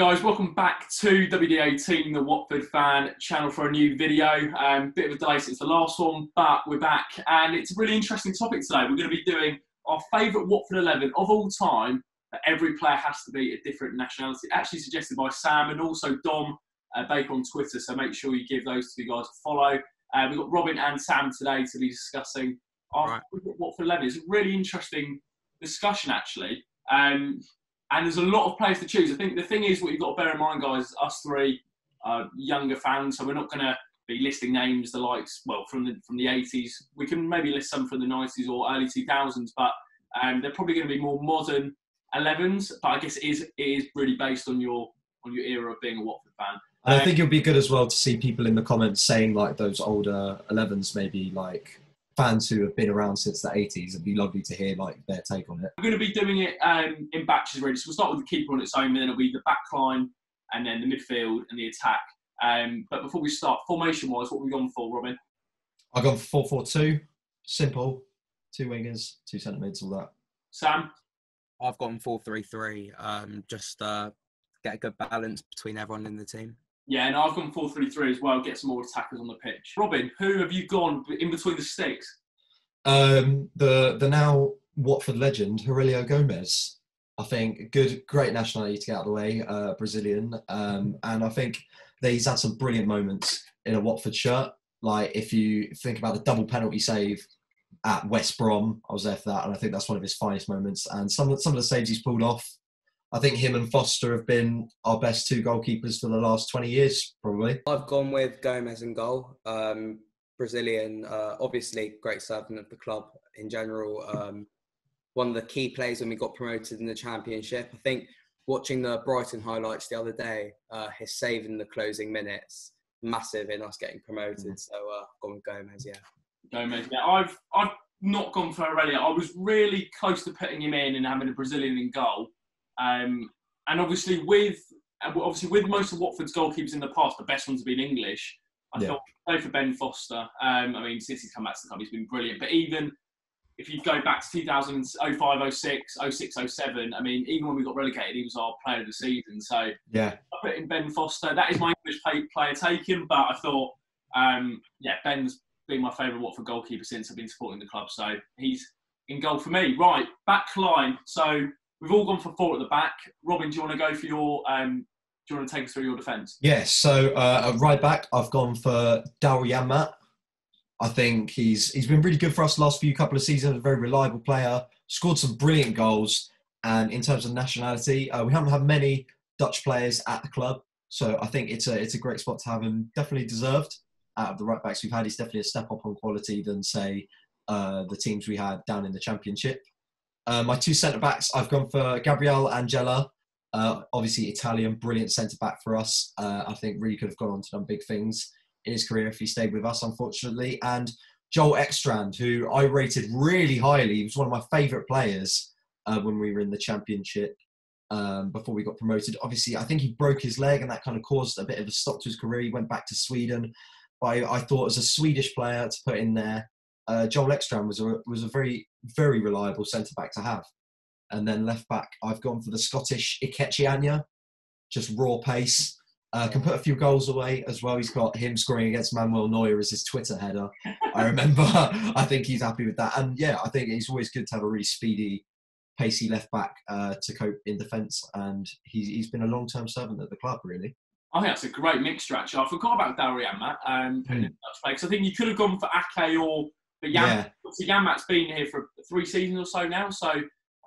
guys, welcome back to WDA Team, the Watford fan channel for a new video. Bit of a delay since the last one, but we're back and it's a really interesting topic today. We're going to be doing our favourite Watford 11 of all time, that every player has to be a different nationality. Actually suggested by Sam and also Dom Baker on Twitter, so make sure you give those two guys a follow. We've got Robin and Sam today to be discussing our favourite Watford 11. It's a really interesting discussion actually. And there's a lot of players to choose. I think the thing is, what you've got to bear in mind, guys, us three younger fans, so we're not going to be listing names the likes, well, from the 80s. We can maybe list some from the 90s or early 2000s, but they're probably going to be more modern 11s. But I guess it is really based on your era of being a Watford fan. And I think it'll be good as well to see people in the comments saying like those older 11s, maybe like fans who have been around since the 80s. It'd be lovely to hear like their take on it. We're going to be doing it in batches really. So we'll start with the keeper on its own, and then it'll be the back line and then the midfield and the attack. But before we start, formation-wise, what have we gone for, Robin? I've gone for 4-4-2. Simple. 2 wingers, 2 centre mids, all that. Sam? I've gone 4-3-3. Just get a good balance between everyone in the team. Yeah, and I've gone 4-3-3 as well. Get some more attackers on the pitch. Robin, who have you gone in between the sticks? The now Watford legend, Aurelio Gomez. I think great nationality to get out of the way, Brazilian. And I think that he's had some brilliant moments in a Watford shirt. Like if you think about the double penalty save at West Brom, I was there for that, and I think that's one of his finest moments. And some of the saves he's pulled off, I think him and Foster have been our best 2 goalkeepers for the last 20 years, probably. I've gone with Gomez in goal. Brazilian, obviously great servant of the club in general. One of the key players when we got promoted in the Championship. I think watching the Brighton highlights the other day, his save in the closing minutes, massive in us getting promoted. So gone with Gomez, yeah. Gomez, yeah. I've not gone for Aurelio. I was really close to putting him in and having a Brazilian in goal. And obviously with most of Watford's goalkeepers in the past, the best ones have been English. I thought play for Ben Foster. I mean, since he's come back to the club, he's been brilliant. But even if you go back to 2005, 06, 07, I mean, even when we got relegated, he was our player of the season. So yeah, I put in Ben Foster. That is my English player taken. But I thought, Ben's been my favourite Watford goalkeeper since I've been supporting the club. So he's in goal for me. Right, back line. So we've all gone for 4 at the back. Robin, do you want to go for your? Do you want to take us through your defence? Yes. So at right back, I've gone for Delaffei. I think he's been really good for us the last couple of seasons. A very reliable player, scored some brilliant goals. And in terms of nationality, we haven't had many Dutch players at the club, so I think it's a great spot to have him. Definitely deserved. Out of the right backs we've had, he's definitely a step up on quality than say the teams we had down in the Championship. My 2 centre backs, I've gone for Gabriel Angela. Obviously Italian, brilliant centre back for us. I think really could have gone on to done big things in his career if he stayed with us, unfortunately. And Joel Ekstrand, who I rated really highly. He was one of my favourite players when we were in the Championship before we got promoted. Obviously, I think he broke his leg and that kind of caused a bit of a stop to his career. He went back to Sweden. But I thought as a Swedish player to put in there, Joel Ekstrand was a very, very reliable centre-back to have. And then left-back, I've gone for the Scottish Ikechianya, just raw pace. Can put a few goals away as well. He's got him scoring against Manuel Neuer as his Twitter header. I remember. I think he's happy with that. And yeah, I think it's always good to have a really speedy, pacey left-back to cope in defence. And he's been a long-term servant at the club, really. I think that's a great mixture, actually. I forgot about Delaffei, putting in Dutch play. Because I think you could have gone for Ake or... But Janmaat's been here for 3 seasons or so now. So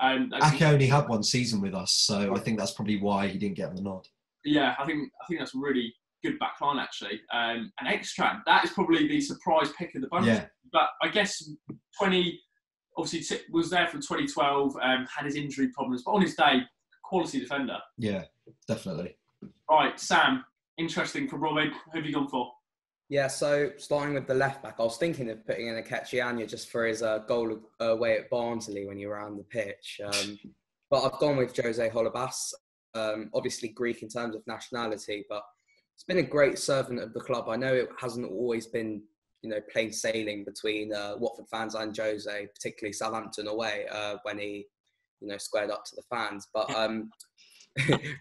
Ake only had 1 season with us. So I think that's probably why he didn't get the nod. Yeah, I think that's a really good back line, actually. And Ekstrand, that is probably the surprise pick of the bunch. Yeah. But I guess obviously was there from 2012, had his injury problems, but on his day, quality defender. Yeah, definitely. Right, Sam, interesting for Robin. Who have you gone for? Yeah, so starting with the left back, I was thinking of putting in a Ikechianya just for his goal away at Barnsley when you were around the pitch. But I've gone with Jose Holebas. Obviously Greek in terms of nationality, but it's been a great servant of the club. I know it hasn't always been, plain sailing between Watford fans and Jose, particularly Southampton away when he, squared up to the fans. But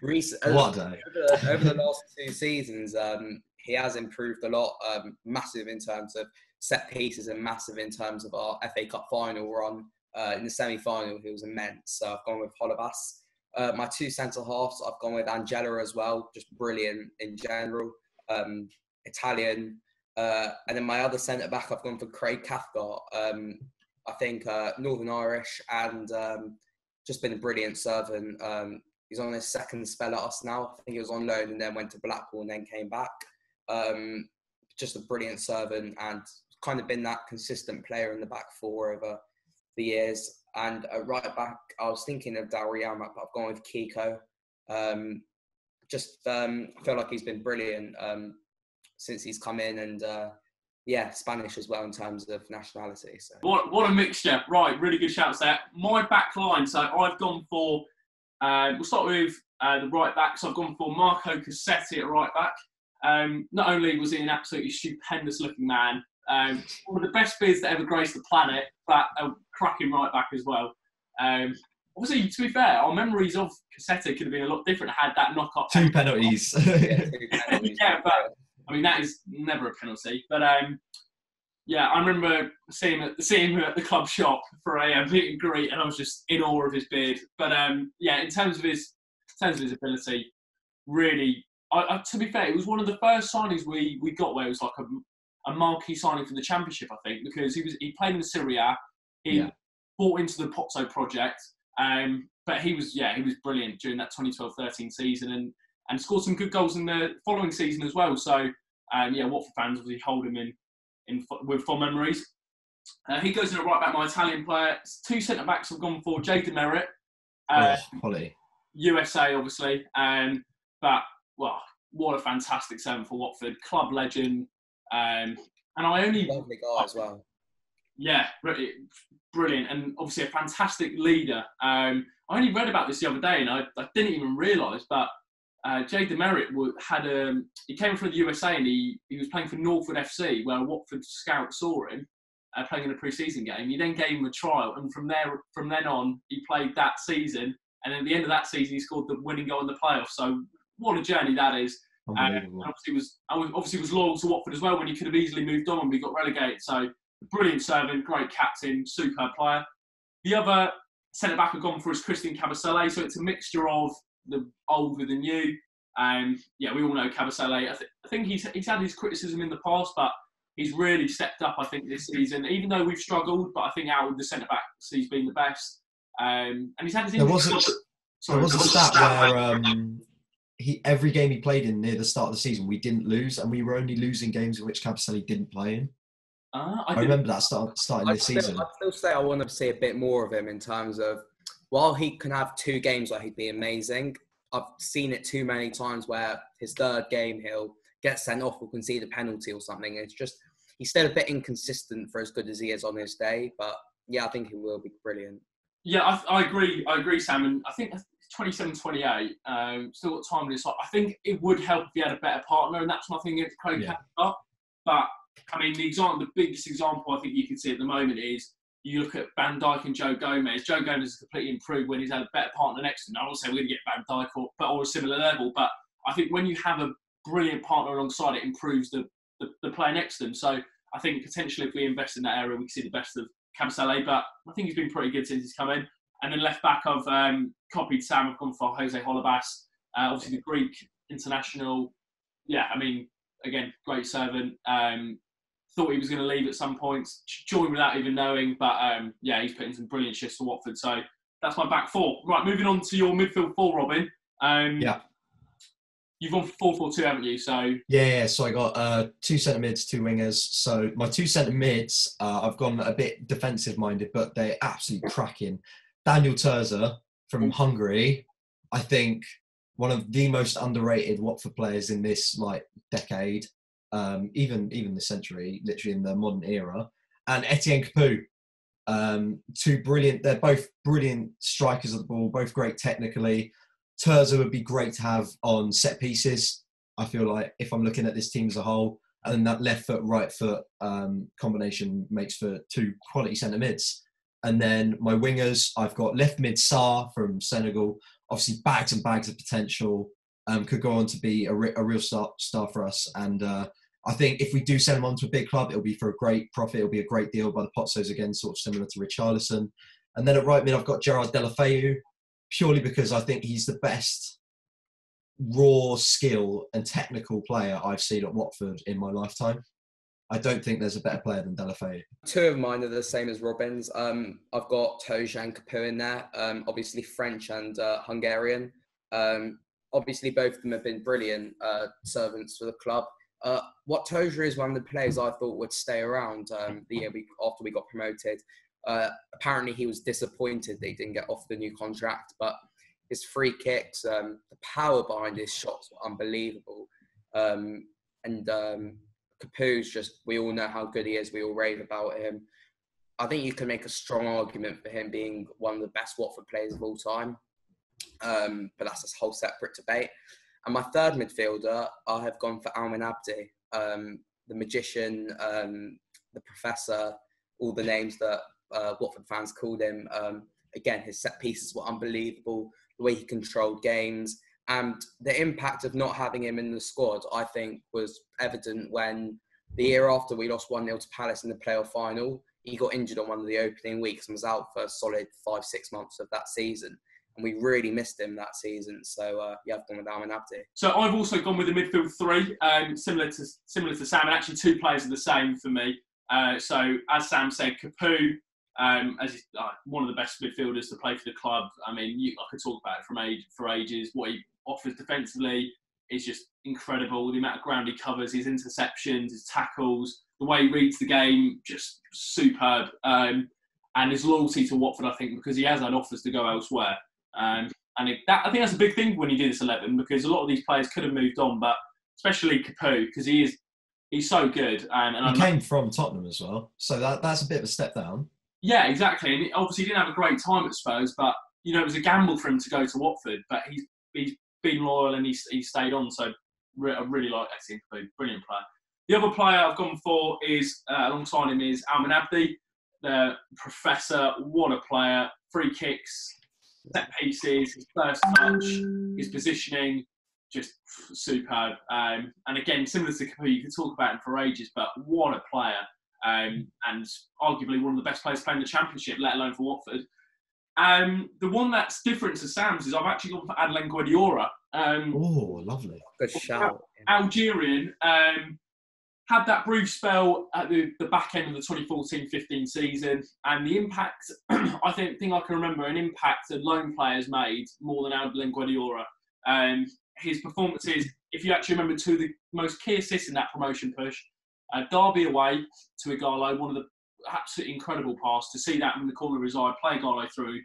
What a day. over the last 2 seasons, he has improved a lot. Massive in terms of set pieces and massive in terms of our FA Cup final run. In the semi-final, he was immense. So I've gone with Holebas. My 2 centre-halves, I've gone with Angela as well. Just brilliant in general. Italian. And then my other centre-back, I've gone for Craig Cathcart. I think Northern Irish and just been a brilliant servant. He's on his second spell at us now. I think he was on loan and then went to Blackpool and then came back. Just a brilliant servant and kind of been that consistent player in the back four over the years. And right back, I was thinking of Dowry but I've gone with Kiko. I feel like he's been brilliant since he's come in, and Spanish as well in terms of nationality. So what a mixture! Right, really good shouts there. My back line, so I've gone for. We'll start with the right back. So I've gone for Marco Cassetti at right back. Not only was he an absolutely stupendous looking man, one of the best beards that ever graced the planet, but a cracking right back as well. Obviously, to be fair, our memories of Cassetti could have been a lot different had that knock-up. 2 penalties. 2 penalties. Yeah, but I mean, that is never a penalty. But I remember seeing him at the club shop for a meet and greet, and I was just in awe of his beard. But in terms of his ability, really, to be fair, it was one of the first signings we got where it was like a marquee signing for the Championship, I think, because he played in the Serie A. He bought into the Pozzo project, but he was brilliant during that 2012-13 season and scored some good goals in the following season as well. So, Watford fans obviously hold him in with fond memories. He goes in at right back, my Italian player. 2 centre-backs have gone for Jay Demerit. Holly. USA, obviously. What a fantastic servant for Watford. Club legend. And I only... Lovely guy as well. Yeah, brilliant. And obviously a fantastic leader. I only read about this the other day and I didn't even realise, but Jay Demerit he came from the USA and he was playing for Northwood FC, where a Watford scout saw him playing in a pre-season game. He then gave him a trial, and from then on, he played that season. And at the end of that season, he scored the winning goal in the playoffs. So what a journey that is! Obviously was loyal to Watford as well when he could have easily moved on when we got relegated. So brilliant servant, great captain, superb player. The other centre back I've gone for is Christian Camisole. So it's a mixture of the old with the new. We all know Camisole. I think he's had his criticism in the past, but he's really stepped up, I think, this season. Even though we've struggled, but I think out of the centre-backs, he's been the best. And he's had his... There was a stat where every game he played in near the start of the season, we didn't lose, and we were only losing games in which Camisole didn't play in. I remember that starting this season. I'd still say I want to see a bit more of him in terms of, while he can have 2 games where he'd be amazing, I've seen it too many times where his 3rd game he'll get sent off or concede a penalty or something. It's just, he's still a bit inconsistent for as good as he is on his day. But yeah, I think he will be brilliant. Yeah, I agree, Sam. And I think 27-28, still got time in this. I think it would help if he had a better partner, and that's nothing against Craig Cathcart. But I mean, the biggest example I think you can see at the moment is you look at Van Dijk and Joe Gomez. Joe Gomez has completely improved when he's had a better partner next to him. I don't say we're going to get Van Dijk or a similar level, but I think when you have a brilliant partner alongside, it improves the player next to them. So I think potentially if we invest in that area, we can see the best of Camisole, but I think he's been pretty good since he's come in. And then left back, I've copied Sam. I've gone for Jose Holebas, obviously the Greek international. Yeah, I mean, again, great servant. Thought he was going to leave at some points, joined without even knowing, but he's put in some brilliant shifts for Watford. So that's my back 4. Right, moving on to your midfield 4, Robin. You've gone for 4-4-2, haven't you? So So I got 2 centre mids, 2 wingers. So my 2 centre mids, I've gone a bit defensive minded, but they're absolutely cracking. Daniel Terza from Hungary, I think one of the most underrated Watford players in this decade, even this century, literally in the modern era. And Etienne Capoue, 2 brilliant. They're both brilliant strikers of the ball, both great technically. Terza would be great to have on set pieces. I feel like if I'm looking at this team as a whole, and that left foot, right foot combination makes for 2 quality centre mids. And then my wingers, I've got left mid Sarr from Senegal. Obviously, bags and bags of potential. Could go on to be a real star for us. And I think if we do send him on to a big club, it'll be for a great profit. It'll be a great deal by the Pozzos again, sort of similar to Richarlison. And then at right mid, I've got Gerard Delaffei, purely because I think he's the best raw skill and technical player I've seen at Watford in my lifetime. I don't think there's a better player than Delaffei. Two of mine are the same as Robin's. I've got Toja and Capoue in there, obviously French and Hungarian. Obviously, both of them have been brilliant servants for the club. What Toja is one of the players I thought would stay around the year after we got promoted. Apparently, he was disappointed that he didn't get offered a new contract, but his free kicks, the power behind his shots were unbelievable. Capoue's just, we all know how good he is. We all rave about him. I think you can make a strong argument for him being one of the best Watford players of all time. But that's a whole separate debate. And my third midfielder, I have gone for Almin Abdi, the magician, the professor, all the names that Watford fans called him. Again, his set pieces were unbelievable. The way he controlled games. And the impact of not having him in the squad, I think, was evident when the year after we lost 1-0 to Palace in the playoff final, he got injured on one of the opening weeks and was out for a solid 5-6 months of that season. And we really missed him that season. So, I've gone with Almin Abdi. So I've also gone with the midfield three, similar to Sam, and actually two players are the same for me. So as Sam said, Capoue, as one of the best midfielders to play for the club. I mean, I could talk about it for ages. What he offers defensively is just incredible. The amount of ground he covers, his interceptions, his tackles, the way he reads the game, just superb. And his loyalty to Watford, I think, because he has had offers to go elsewhere. I think that's a big thing when you do this 11, because a lot of these players could have moved on, but especially Capoue, because he's so good. And he came from Tottenham as well, so that's a bit of a step down. Yeah, exactly. And obviously he didn't have a great time at Spurs, but it was a gamble for him to go to Watford. But he's been loyal and he stayed on. So I really like Etienne Capoue, brilliant player. The other player I've gone for is alongside him is Almin Abdi, the professor. What a player! Free kicks, set pieces, his first touch, his positioning, just superb. And again, similar to Capoue, you could talk about him for ages, but what a player. And arguably one of the best players playing the Championship, let alone for Watford. The one that's different to Sam's is I've actually gone for Adlan Guedioura. Oh, lovely. Good shout. Algerian. Had that brief spell at the back end of the 2014-15 season, and the impact, I think I can remember an impact that lone players made more than Adlan Guedioura. His performances, if you actually remember two of the most key assists in that promotion push, Derby away to Igalo, one of the absolutely incredible pass to see that in the corner of his eye, play Igalo through.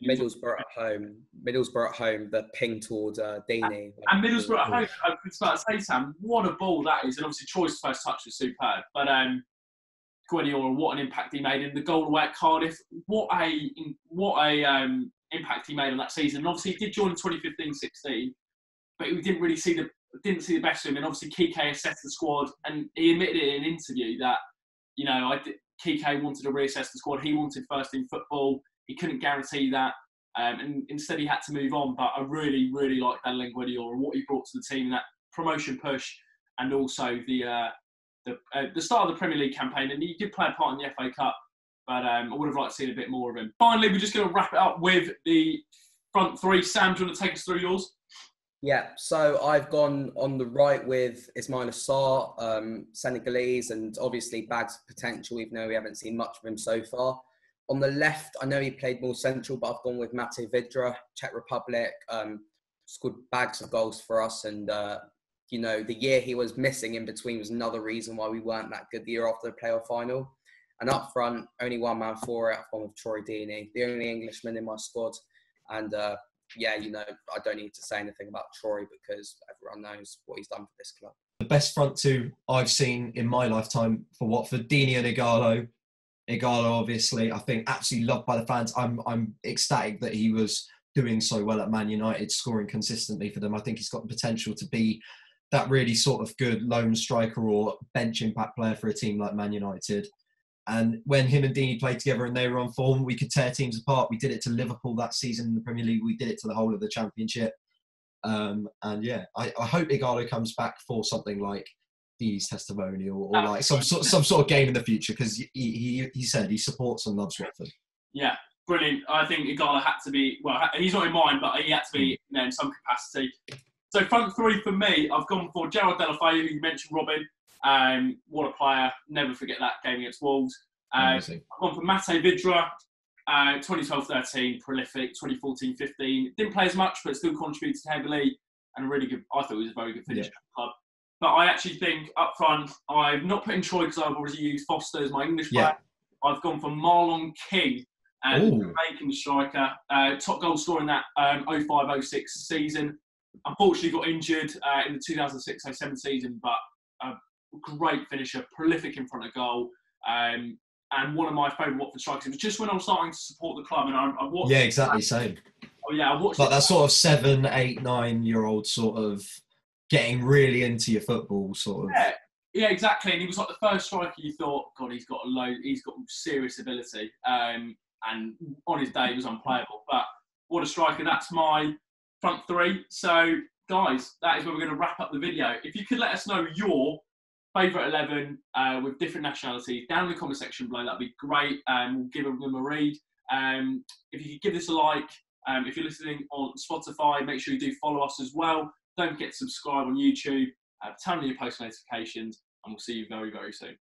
Middlesbrough at home, the ping towards Deeney. And Middlesbrough at home, I was about to say, Sam, what a ball that is. And obviously Troy's first touch was superb. But Guedioura, what an impact he made. And the goal away at Cardiff, what a impact he made on that season. And obviously he did join in 2015-16, but we didn't really see the best of him. And obviously Kike assessed the squad, and he admitted in an interview that, Kike wanted to reassess the squad. He wanted first team football. He couldn't guarantee that, and instead he had to move on. But I really, really like Adlan Guedioura and what he brought to the team in that promotion push, and also the start of the Premier League campaign. And he did play a part in the FA Cup, but I would have liked to see a bit more of him. Finally, we're just going to wrap it up with the front three. Sam, do you want to take us through yours? Yeah, so I've gone on the right with Ismaila Sarr, Senegalese, and obviously bags of potential, even though we haven't seen much of him so far. On the left, I know he played more central, but I've gone with Mate Vidra, Czech Republic, scored bags of goals for us. And, the year he was missing in between was another reason why we weren't that good the year after the playoff final. And up front, only one man for it, I've gone with Troy Deeney, the only Englishman in my squad. And, I don't need to say anything about Troy because everyone knows what he's done for this club. The best front two I've seen in my lifetime for Watford, Dini and Igalo. Igalo, obviously, I think absolutely loved by the fans. I'm ecstatic that he was doing so well at Man United, scoring consistently for them. I think he's got the potential to be that really sort of good lone striker or bench impact player for a team like Man United. And when him and Deeney played together and they were on form, we could tear teams apart. We did it to Liverpool that season in the Premier League. We did it to the whole of the Championship. And yeah, I hope Igalo comes back for something like Deeney's testimonial or like some sort of game in the future, because he said he supports and loves Watford. Yeah, brilliant. I think Igalo had to be, well, he's not in mine, but he had to be in some capacity. So front three for me, I've gone for Gerard Delaffei, who you mentioned, Robin. What a player. Never forget that game against Wolves. I've gone for Mate Vidra, 2012-13, prolific, 2014-15. Didn't play as much, but still contributed heavily. And a really good, I thought he was a very good finisher for the club. But I actually think up front, I've not put in Troy because I've already used Foster as my English player. I've gone for Marlon King, Jamaican striker, top goal scorer in that 05-06 season. Unfortunately got injured in the 2006-07 season, but a great finisher, prolific in front of goal, and one of my favourite Watford strikers. It was just when I was starting to support the club, and I watched. Yeah, exactly, same. Oh yeah, I watched. Like that sort of 7, 8, 9-year-old sort of getting really into your football, sort of. Yeah, exactly. And he was like the first striker you thought, God, he's got serious ability, and on his day he was unplayable. But what a striker! That's my front three. So, guys, that is where we're going to wrap up the video. If you could let us know your favourite 11 with different nationalities down in the comment section below, that'd be great. We'll give them a read. If you could give this a like, if you're listening on Spotify, make sure you do follow us as well. Don't forget to subscribe on YouTube, turn on your post notifications, and we'll see you very, very soon.